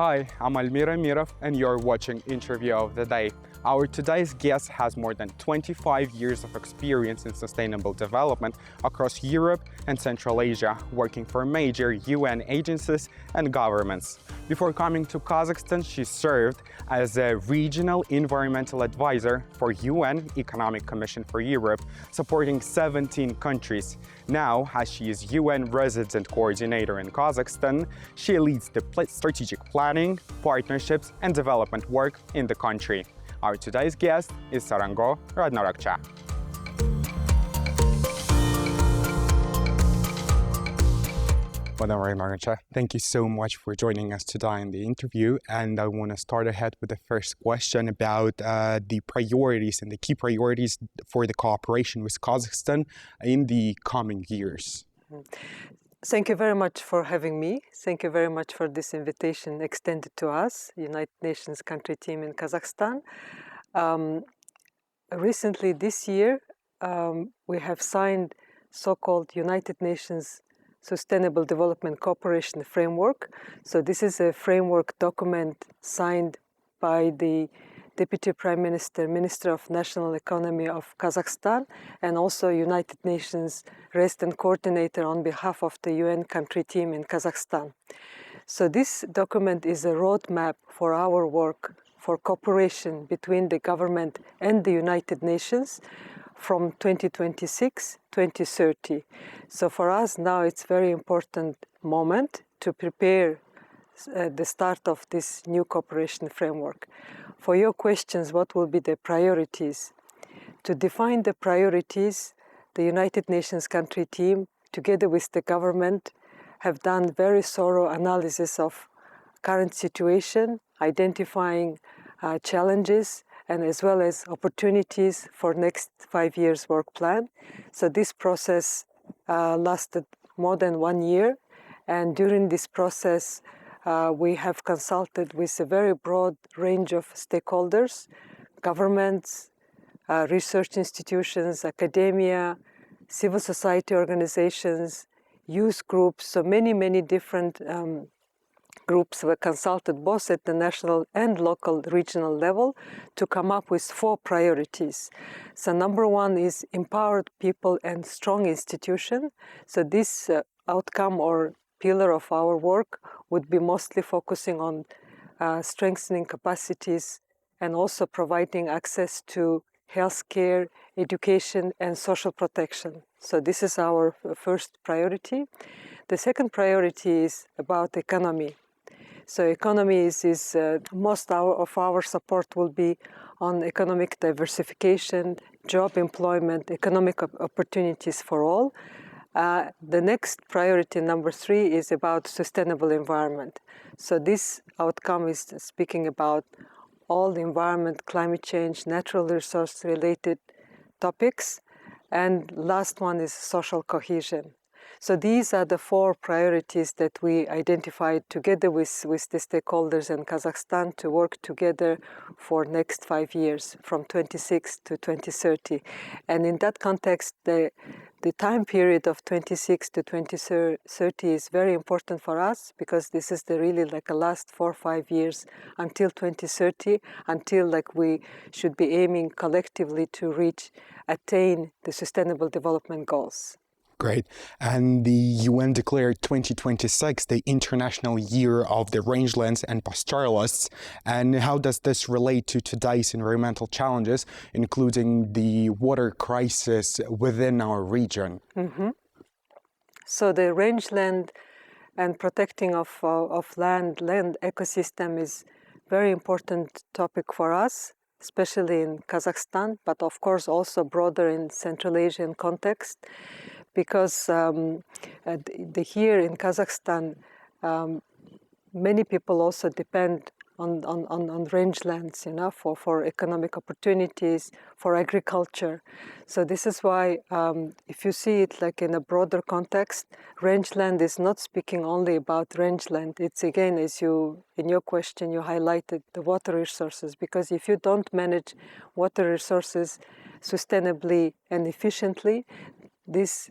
Hi, I'm Almira Mirov and you're watching Interview of the Day. Our today's guest has more than 25 years of experience in sustainable development across Europe and Central Asia, working for major UN agencies and governments. Before coming to Kazakhstan, she served as a regional environmental advisor for UN Economic Commission for Europe, supporting 17 countries. Now, as she is UN resident coordinator in Kazakhstan, she leads the strategic planning, partnerships, and development work in the country. Our today's guest is Sarango Radnarakcha. Madam Radnarakcha, thank you so much for joining us today in the interview. And I want to start ahead with the first question about the priorities and the key priorities for the cooperation with Kazakhstan in the coming years. Thank you very much for having me. Thank you very much for this invitation extended to us, United Nations country team in Kazakhstan. Recently this year, we have signed so-called United Nations Sustainable Development Cooperation Framework. So this is a framework document signed by the Deputy Prime Minister, Minister of National Economy of Kazakhstan, and also United Nations Resident Coordinator on behalf of the UN country team in Kazakhstan. So this document is a roadmap for our work for cooperation between the government and the United Nations from 2026-2030. So for us now it's very important moment to prepare the start of this new cooperation framework. For your questions, what will be the priorities? To define the priorities, the United Nations country team, together with the government, have done very thorough analysis of current situation, identifying challenges, and as well as opportunities for next 5 years work plan. So this process lasted more than 1 year, and during this process, we have consulted with a very broad range of stakeholders, governments, research institutions, academia, civil society organizations, youth groups, so many different groups were consulted both at the national and local regional level to come up with 4 priorities. So number 1 is empowered people and strong institution. So this outcome or pillar of our work would be mostly focusing on strengthening capacities and also providing access to healthcare, education, and social protection. So this is our first priority. The second priority is about economy. So economy is most of our support will be on economic diversification, job employment, economic opportunities for all. The next priority, number 3, is about sustainable environment. So this outcome is speaking about all the environment, climate change, natural resource related topics. And last one is social cohesion. So these are the 4 priorities that we identified together with the stakeholders in Kazakhstan to work together for next 5 years, from 26 to 2030. And in that context, the time period of 26 to 2030 is very important for us because this is the really like a last 4 or 5 years until 2030, until like we should be aiming collectively to attain the Sustainable Development Goals. Great. And the UN declared 2026 the International Year of the Rangelands and Pastoralists. And how does this relate to today's environmental challenges, including the water crisis within our region? Mm-hmm. So the rangeland and protecting of land ecosystem is very important topic for us, especially in Kazakhstan, but of course also broader in Central Asian context. Because here in Kazakhstan, many people also depend on rangelands, for economic opportunities, for agriculture. So this is why, if you see it like in a broader context, rangeland is not speaking only about rangeland. It's again, in your question, you highlighted the water resources, because if you don't manage water resources sustainably and efficiently, this,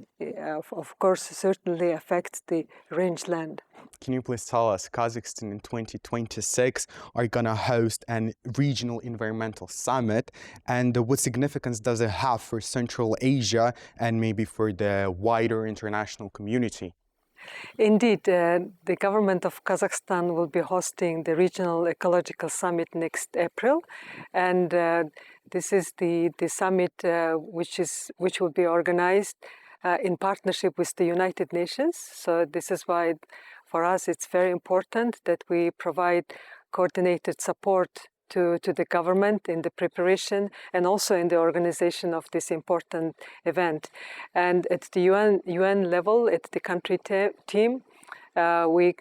of course, certainly affects the rangeland. Can you please tell us, Kazakhstan in 2026 are going to host an regional environmental summit, and what significance does it have for Central Asia and maybe for the wider international community? Indeed, the government of Kazakhstan will be hosting the Regional Ecological Summit next April, and this is the summit which will be organized in partnership with the United Nations. So this is why, for us, it's very important that we provide coordinated support to the government in the preparation and also in the organization of this important event. And at the UN level, at the country team, we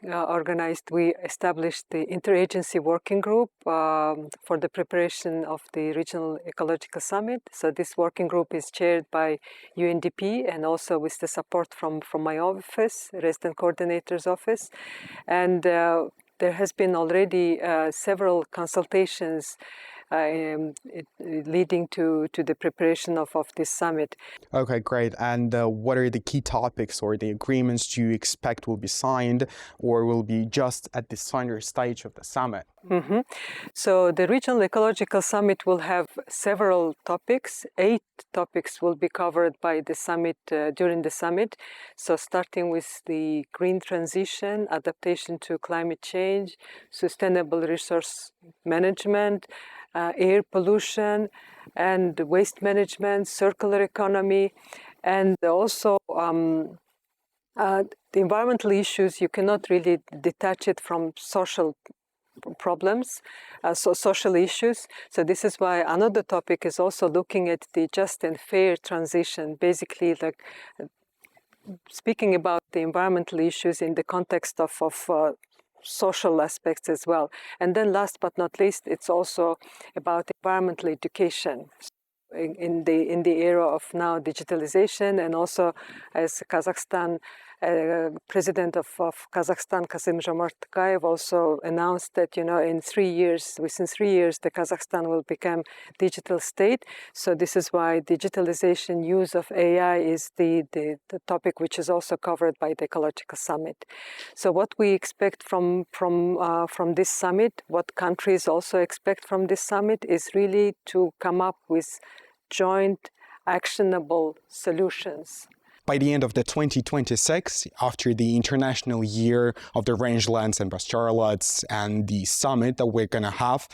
established the interagency working group for the preparation of the Regional Ecological Summit. So this working group is chaired by UNDP and also with the support from my office, Resident Coordinator's Office. And there has been already several consultations leading to the preparation of this summit. Okay, great. And what are the key topics or the agreements you expect will be signed or will be just at the signer stage of the summit? Mm-hmm. So the Regional Ecological Summit will have several topics. 8 topics will be covered by the summit during the summit. So starting with the green transition, adaptation to climate change, sustainable resource management, air pollution and waste management, circular economy, and also the environmental issues. You cannot really detach it from social problems, social issues. So this is why another topic is also looking at the just and fair transition, basically like speaking about the environmental issues in the context of social aspects as well. And then last but not least, it's also about environmental education in the era of now digitalization, and also as Kazakhstan, President of Kazakhstan, Kassym-Jomart Tokayev, also announced that, in 3 years, within 3 years, the Kazakhstan will become digital state. So this is why digitalization, use of AI is the topic which is also covered by the Ecological Summit. So what we expect from this summit, what countries also expect from this summit, is really to come up with joint actionable solutions. By the end of the 2026, after the International Year of the Rangelands and Pastoralates and the summit that we're going to have,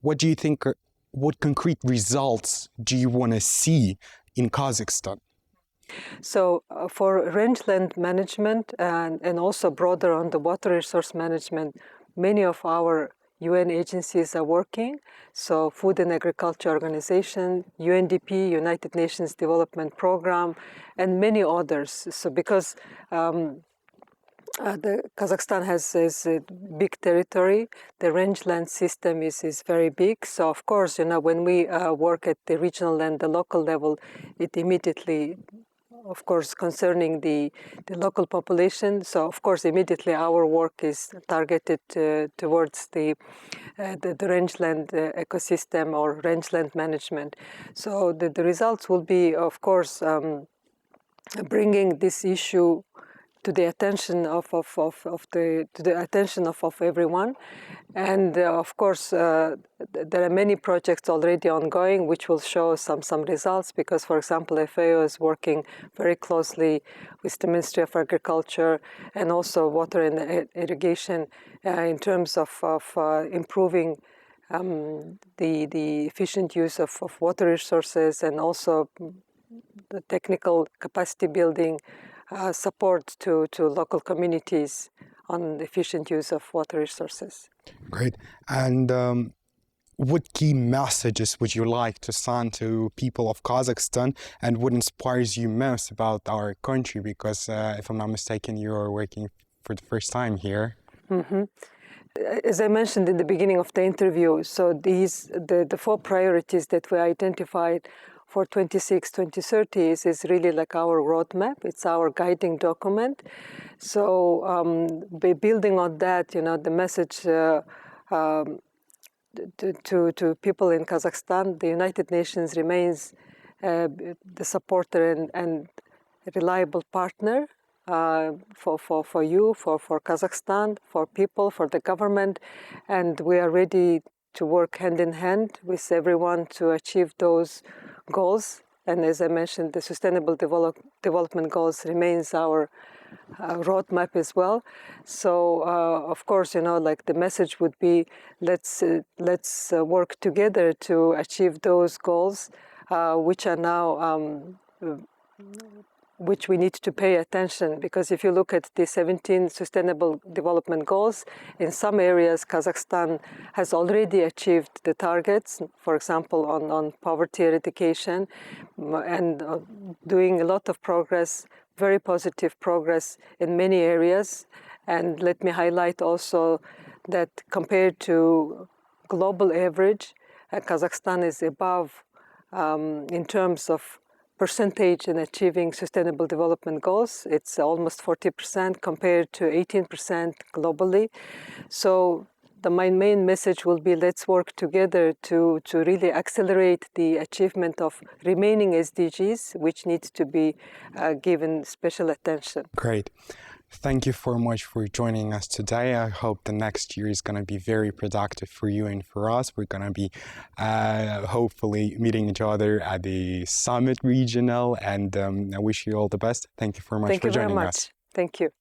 what do you think, what concrete results do you want to see in Kazakhstan? So for rangeland management and also broader on the water resource management, many of our UN agencies are working. So Food and Agriculture Organization, UNDP, United Nations Development Program, and many others. So because the Kazakhstan has a big territory, the rangeland system is very big. So of course, when we work at the regional and the local level, it immediately, of course, concerning the local population. So, of course, immediately our work is targeted towards the rangeland ecosystem or rangeland management. So the results will be, of course, bringing this issue to the attention of everyone, and of course there are many projects already ongoing which will show some results, because, for example, FAO is working very closely with the Ministry of Agriculture and also Water and Irrigation in terms of improving the efficient use of water resources, and also the technical capacity building support to local communities on efficient use of water resources. Great. And what key messages would you like to send to people of Kazakhstan, and what inspires you most about our country? Because if I'm not mistaken, you are working for the first time here. Mm-hmm. As I mentioned in the beginning of the interview, so the 4 priorities that we identified for 2030 is really like our roadmap. It's our guiding document. So by building on that, the message to people in Kazakhstan, the United Nations remains the supporter and reliable partner for you, for Kazakhstan, for people, for the government, and we are ready to work hand in hand with everyone to achieve those goals. And as I mentioned, the Sustainable Development Goals remains our roadmap as well. So, of course, like the message would be, let's work together to achieve those goals, which are now which we need to pay attention, because if you look at the 17 Sustainable Development Goals, in some areas Kazakhstan has already achieved the targets, for example on poverty eradication, and doing a lot of progress, very positive progress in many areas. And let me highlight also that compared to global average, Kazakhstan is above in terms of percentage in achieving Sustainable Development Goals. It's almost 40% compared to 18% globally. So my main message will be, let's work together to really accelerate the achievement of remaining SDGs, which needs to be given special attention. Great. Thank you so much for joining us today. I hope the next year is going to be very productive for you and for us. We're going to be hopefully meeting each other at the summit regional, and I wish you all the best. Thank you very much for joining us. Thank you.